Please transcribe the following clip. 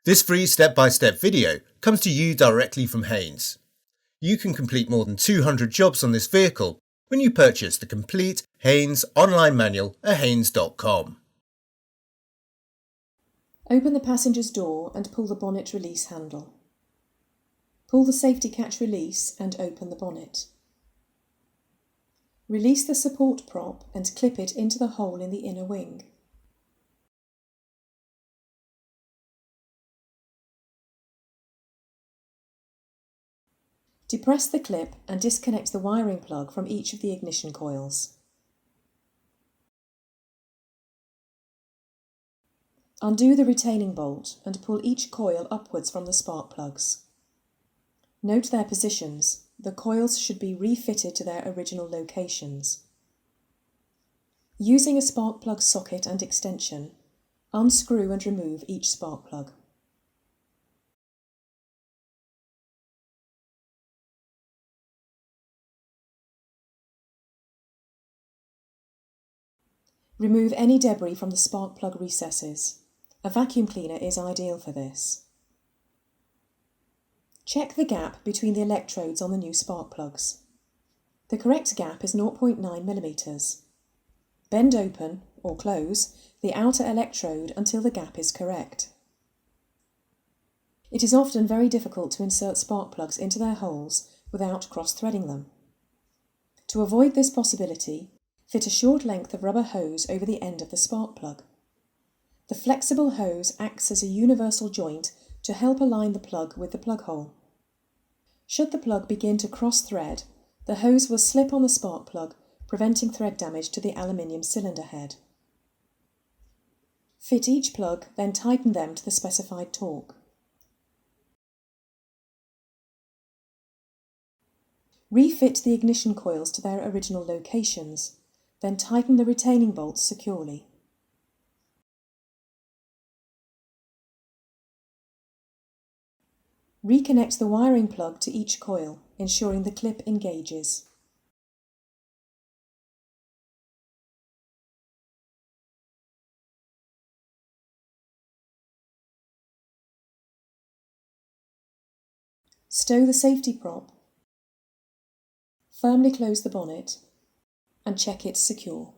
This free step-by-step video comes to you directly from Haynes. You can complete more than 200 jobs on this vehicle when you purchase the complete Haynes online manual at haynes.com. Open the passenger's door and pull the bonnet release handle. Pull the safety catch release and open the bonnet. Release the support prop and clip it into the hole in the inner wing. Depress the clip and disconnect the wiring plug from each of the ignition coils. Undo the retaining bolt and pull each coil upwards from the spark plugs. Note their positions. The coils should be refitted to their original locations. Using a spark plug socket and extension, unscrew and remove each spark plug. Remove any debris from the spark plug recesses. A vacuum cleaner is ideal for this. Check the gap between the electrodes on the new spark plugs. The correct gap is 0.9 mm. Bend open, or close, the outer electrode until the gap is correct. It is often very difficult to insert spark plugs into their holes without cross-threading them. To avoid this possibility, fit a short length of rubber hose over the end of the spark plug. The flexible hose acts as a universal joint to help align the plug with the plug hole. Should the plug begin to cross-thread, the hose will slip on the spark plug, preventing thread damage to the aluminium cylinder head. Fit each plug, then tighten them to the specified torque. Refit the ignition coils to their original locations, then tighten the retaining bolts securely. Reconnect the wiring plug to each coil, ensuring the clip engages. Stow the safety prop, firmly close the bonnet, and check it's secure.